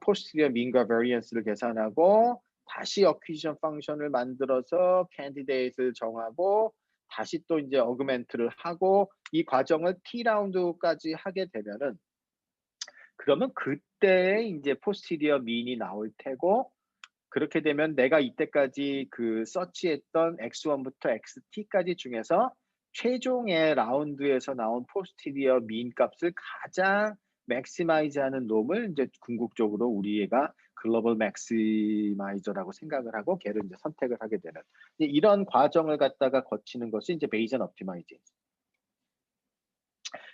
포스티리어 민과 베리언스를 계산하고 다시 어퀴션 펑션을 만들어서 캔디데이트를 정하고 다시 또 이제 어그멘트를 하고 이 과정을 T 라운드까지 하게 되면은, 그러면 그때 이제 포스티리어 민이 나올 테고, 그렇게 되면 내가 이때까지 그 서치했던 X1부터 XT까지 중에서 최종의 라운드에서 나온 포스티리어 민 값을 가장 맥시마이즈하는 놈을 이제 궁극적으로 우리가 글로벌 맥시마이저라고 생각을 하고 걔를 이제 선택을 하게 되는 이제 이런 과정을 갖다가 거치는 것이 이제 베이전 옵티마이징.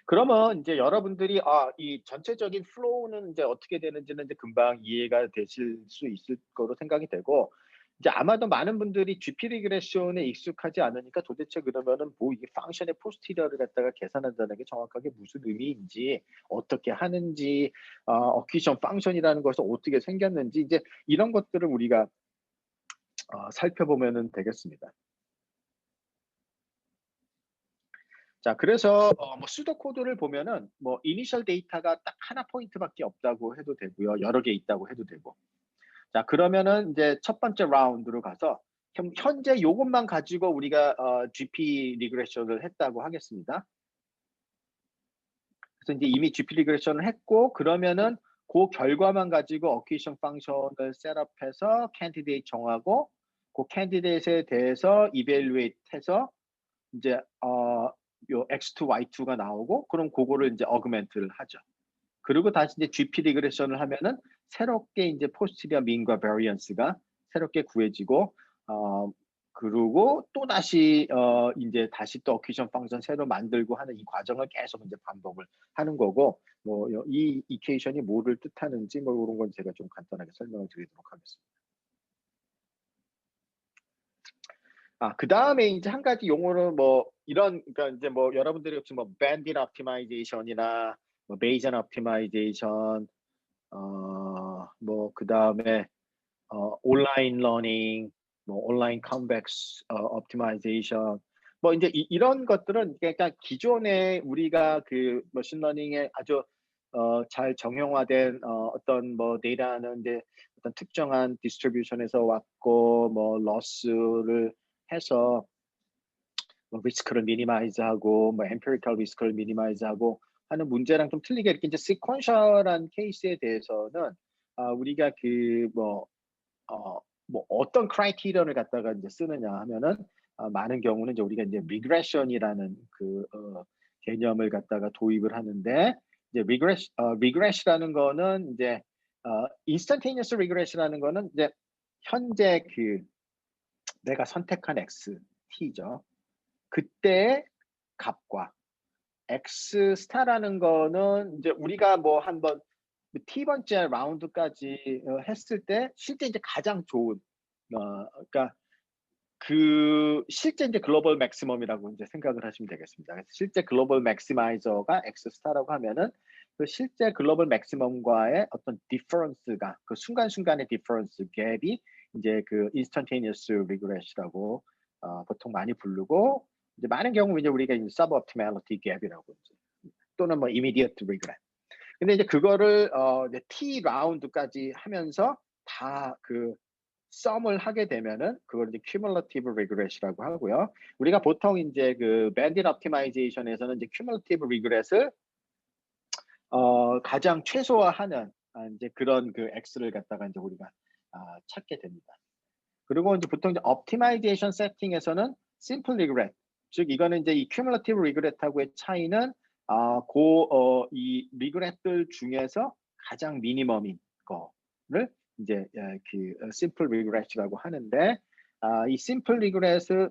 그러면 이제 여러분들이 이 전체적인 플로우는 이제 어떻게 되는지는 이제 금방 이해가 되실 수 있을 거로 생각이 되고, 이제 아마도 많은 분들이 GP 리그레션에 익숙하지 않으니까 도대체 그러면은 뭐 이게 펑션의 포스티리어를 갖다가 계산한다는 게 정확하게 무슨 의미인지, 어떻게 하는지, 어퀴션 펑션이라는 것이 어떻게 생겼는지 이제 이런 것들을 우리가 살펴보면은 되겠습니다. 자, 그래서 뭐 수도 코드를 보면은 뭐 이니셜 데이터가 딱 하나 포인트밖에 없다고 해도 되고요. 여러 개 있다고 해도 되고. 자, 그러면은 이제 첫 번째 라운드로 가서 현재 요것만 가지고 우리가 GP 리그레션을 했다고 하겠습니다. 그래서 이제 이미 GP 리그레션을 했고, 그러면은 그 결과만 가지고 어퀴션 펑션을 셋업해서 캔디데이트 정하고 그 캔디데이트에 대해서 이벨루에이트 해서 이제 요 X2, Y2가 나오고, 그럼 그거를 이제 어그멘트를 하죠. 그리고 다시 이제 GP 리그레션을 하면은 새롭게 이제 포스티리어 민과 베리언스가 새롭게 구해지고, 그리고 또 다시 이제 다시 또 어퀴션 펑션 새로 만들고 하는 이 과정을 계속 이제 반복을 하는 거고, 뭐 이 이퀘이션이 뭐를 뜻하는지 뭐 이런 건 제가 좀 간단하게 설명을 드리도록 하겠습니다. 그 다음에 이제 한 가지 용어는 뭐 이런, 그러니까 이제 뭐 여러분들이 혹시 뭐 bandwidth optimization이나 뭐 Bayesian optimization, 뭐 그 다음에 온라인 러닝, 뭐 온라인 convex optimization, 뭐 이제 이런 것들은 그러니까 기존에 우리가 그 머신러닝에 아주 잘 정형화된 어떤 뭐 데이터는 이제 어떤 특정한 디스트리뷰션에서 왔고 뭐 로스를 해서 뭐 리스크를 미니마이즈하고 뭐 엠피리컬 리스크를 미니마이즈하고 하는 문제랑 좀 틀리게 이렇게 이제 시퀀셜한 케이스에 대해서는 우리가 그 뭐 어떤 크라이테리언을 갖다가 이제 쓰느냐 하면은 많은 경우는 이제 우리가 이제 리그레션이라는 그 개념을 갖다가 도입을 하는데, 이제 리그레시라는 거는 이제 인스턴테니어스 리그레시라는 거는 이제 현재 그 내가 선택한 x t죠. 그때의 값과 x 스타라는 거는 이제 우리가 뭐 한번 T번째 라운드까지 했을 때 실제 이제 가장 좋은 그러니까 그 실제 이제 글로벌 맥시멈이라고 이제 생각을 하시면 되겠습니다. 그래서 실제 글로벌 맥시마이저가 x 스타라고 하면은 그 실제 글로벌 맥시멈과의 어떤 디퍼런스가 그 순간순간의 디퍼런스 갭이 이제 그 인스턴테니어스 리그레시라고 보통 많이 부르고, 이제 많은 경우 이제 우리가 이제 서브옵티멀리티 갭이라고 이제 또는 뭐 이미디어트 리그레. 근데 이제 그거를 이제 T 라운드까지 하면서 다 그 썸을 하게 되면은 그걸 이제 cumulative regression이라고 하고요. 우리가 보통 이제 그 bandit optimization에서는 이제 cumulative regression을 가장 최소화하는 이제 그런 그 x를 갖다가 이제 우리가 찾게 됩니다. 그리고 이제 보통 이제 optimization setting에서는 simple regret, 즉 이거는 이제 이 cumulative regret하고의 차이는 이 regret들 중에서 가장 미니멈인 거를 이제 그 simple regret이라고 하는데, 이 simple regret을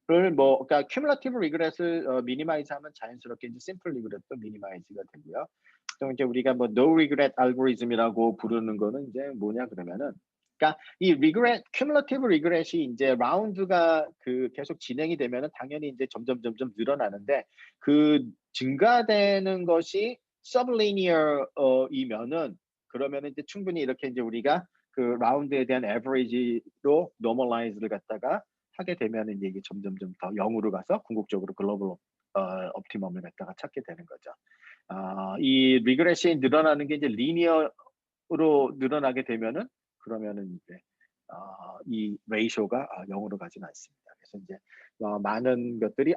그러니까 cumulative regret을 미니마이즈하면 자연스럽게 이제 simple regret도 미니마이즈가 되고요. 또 이제 우리가 뭐 no regret algorithm이라고 부르는 거는 이제 뭐냐 그러면은, 그러니까 이 regret, cumulative regret이 이제 라운드가 그 계속 진행이 되면은 당연히 이제 점점 늘어나는데, 그 증가되는 것이 sublinear 이면은, 그러면은 이제 충분히 이렇게 이제 우리가 그 라운드에 대한 average로 normalize를 갖다가 하게 되면은 이제 이게 점점 더 0으로 가서 궁극적으로 글로벌 옵티멈을 갖다가 찾게 되는 거죠. 이 리그레션이 늘어나는 게 이제 리니어로 늘어나게 되면은, 그러면은 이제 이 레이쇼가 0으로 가지는 않습니다. 그래서 이제 많은 것들이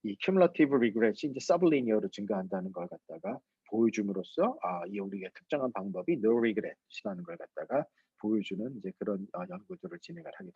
이 큐뮬러티브 리그레션이 이제 서브리니어로 증가한다는 걸 갖다가 보여줌으로써 이 우리가 특정한 방법이 no regret이라는 걸 갖다가 보여주는 이제 그런 연구들을 진행을 하게 됩니다.